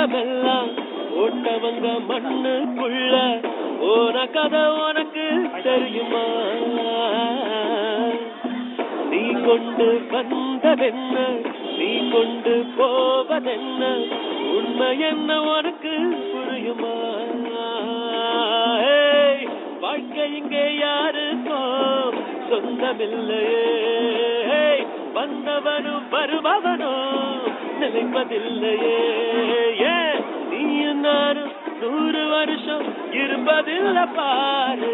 ஆட்டமெல்லாம் ஓட்டவங்க மண்ணுக்குள்ள ஓன கதை உனக்கு தெரியுமா? நீ கொண்டு வந்ததென்ன, நீ கொண்டு போவதென்ன, உண்மை என்ன உனக்கு புரியுமா? வாழ்க்கை இங்கே யாருக்கும் சொந்தமில்லையே, வந்தவனும் வருபவனும் நினைப்பதில்லையே. ஏன் நீயும் நானும் 100 வருஷம் இருப்பதில்லை பாரு.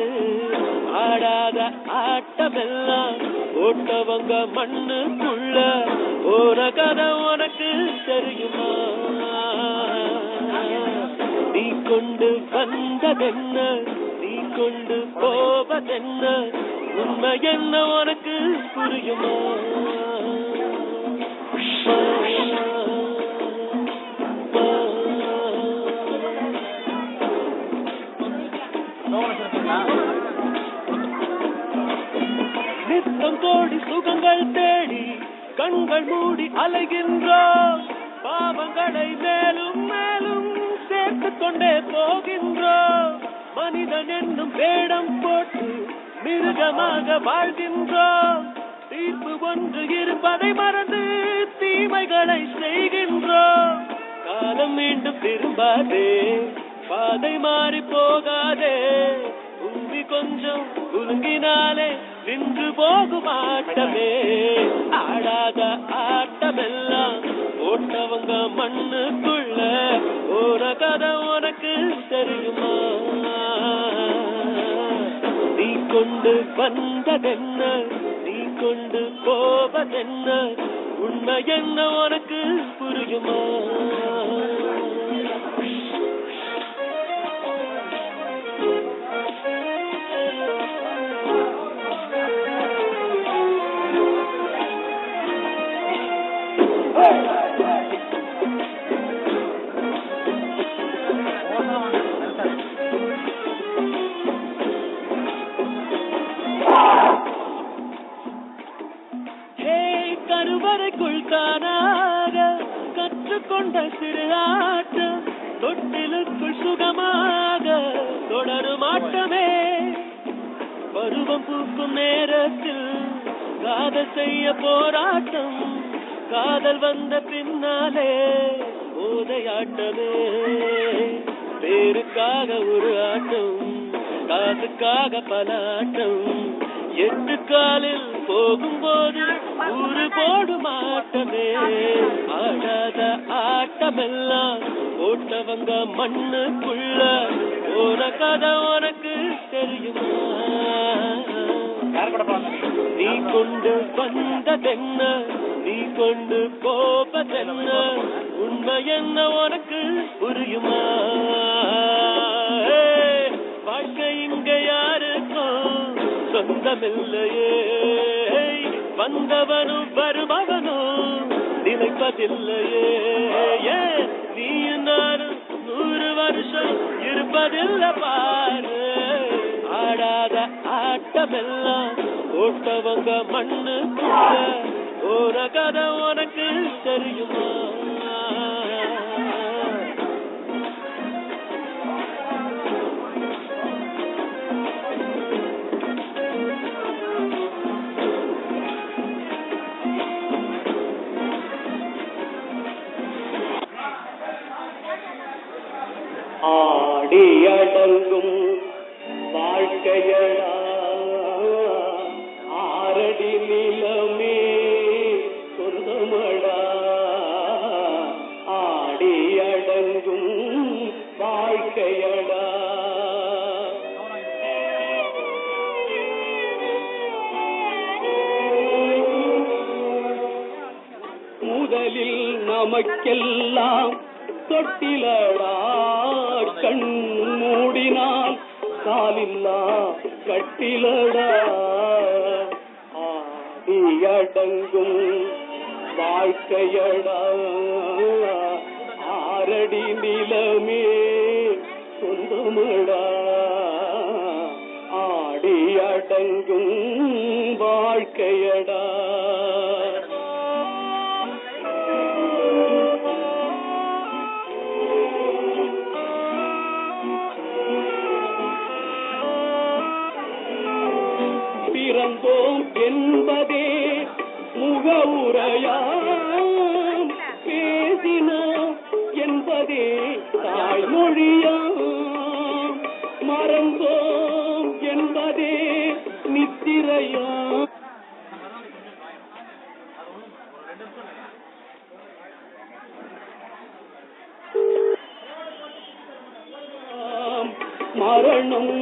ஆடாத ஆட்டமெல்லாம் ஓட்டவங்க மண்ணுக்குள்ள ஓன கதை உனக்கு தெரியுமா? நீ கொண்டு வந்ததென்ன, நீ கொண்டு போவதென்ன, உண்மை என்ன உனக்கு புரியுமா? நித்தம் கோடி சுகங்கள் தேடி கண்கள் மூடி அலைகின்றோம், பாவங்களை மேலும் மேலும் சேர்த்து கொண்டே போகின்றோம். மனிதன் என்னும் வேடம் போட்டு மிருகமாக வாழ்கின்றோம். தீர்ப்பு ஒன்று இருப்பதை மறந்து தீமைகளை செய்கின்றோம். காலம் மீண்டும் திரும்பாதே, பாதை மாறி போகாதே. பூமி கொஞ்சம் குலுங்கினாலே நின்று போகும் ஆட்டமே. ஆடாத ஆட்டமெல்லாம் ஓட்டவங்க மண்ணுக்குள்ள ஓர கதை உனக்கு தெரியுமா? நீ கொண்டு வந்ததென்ன, நீ கொண்டு போவதென்ன, உண்மை என்ன உனக்கு புரியுமா? கருவறைக்குள் தானாக கற்றுக்கொண்ட சிறு ஆட்டம் தொட்டிலுக்குள் சுகமாக தொடரும் ஆட்டமே. பருவம் பூக்கும் நேரத்தில் காதல் செய்ய போராட்டம், காதல் வந்த பின்னாலே போதையாட்டமே. பேருக்காக ஒரு ஆட்டம், காசுக்காக பல ஆட்டம். 8 காலில் போகும்போது ஊரு போடும் ஆட்டமே. ஆடாத ஆட்டமெல்லாம் ஓட்டவங்க மண்ணுக்குள்ள ஓன கதை உனக்கு தெரியுமா? நீ கொண்டு வந்ததென்ன, நீ கொண்டு போவதென்ன, உண்மை என்ன உனக்கு புரியுமா? வாழ்க்கை இங்க யாருக்கும் சொந்தமில்லையே, வந்தவனும் வருபவனும் நினைப்பதில்லையே. ஏன் நீயும் நானும் 100 வருஷம் இருப்பதில்லை பாரு. ஆடாத ஆட்டமெல்லாம் ஓட்டவங்க மண்ணுக்குள்ள ஓர கதை உனக்கு தெரியுமா? ஆடியடங்கும் வாழ்க்கையடா, ஆரடி நிலமே சொந்தமடா. ஆடியடங்கும் வாழ்க்கையடா. முதலில் நமக்கெல்லாம் தொட்டிலடா, கண் மூடினால் காலில்லா கட்டிலடா. ஆடியடங்கும் வாழ்க்கையடா, ஆரடி நிலமே சொந்தமடா. ஆடியடங்கும் வாழ்க்கையடா. மறந்தோம் என்பதே முகவுரையாம், பேசினோம் என்பதே தாய்மொழியாம், மறந்தோம் என்பதே நித்திரையாம். மரணம்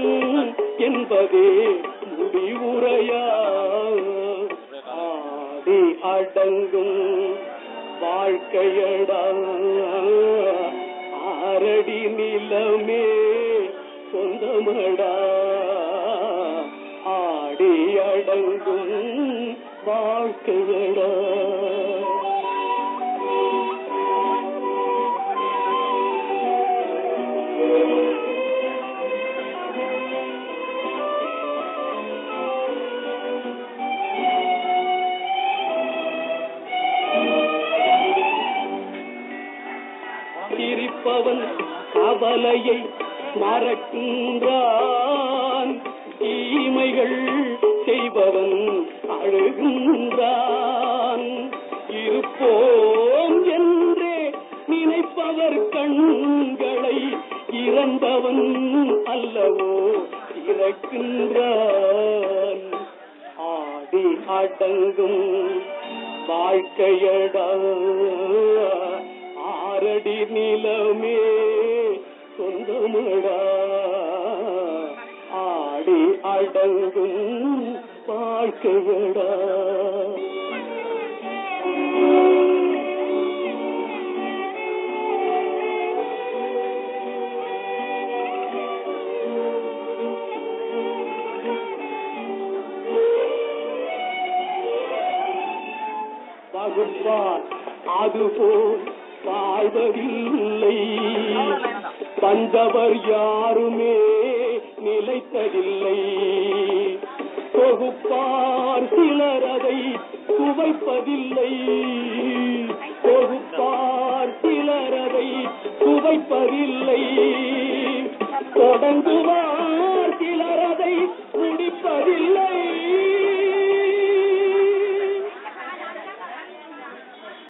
என்பதே முடிவுரையா, ஆடி அடங்கும் வாழ்க்கையடா, ஆரடி நிலமே சொந்தமடா, ஆடி அடங்கும் வாழ்க்கையடா. சிரிப்பவன் கவலையை மறக்கின்றான், தீமைகள் செய்பவன் அழுகின்றான். இருப்போம் என்றே நினைப்பவர் கண்களை இறந்தவன் அல்லவோ இறக்கின்றான். ஆடி அடங்கும் வாழ்க்கையடா, ஆரடி நிலமே சொந்தமடா, ஆடி அடங்கும் வாழ்க்கையடா. வகுப்பார் அதுபோல் வாழ்வதில்லை, வந்தவர் யாருமே நிலைத்ததில்லை. தொகுப்பார் சிலர் அதை சுவைப்பதில்லை, தொகுப்பார் சிலர் அதை சுவைப்பதில்லை. தொடங்குவார்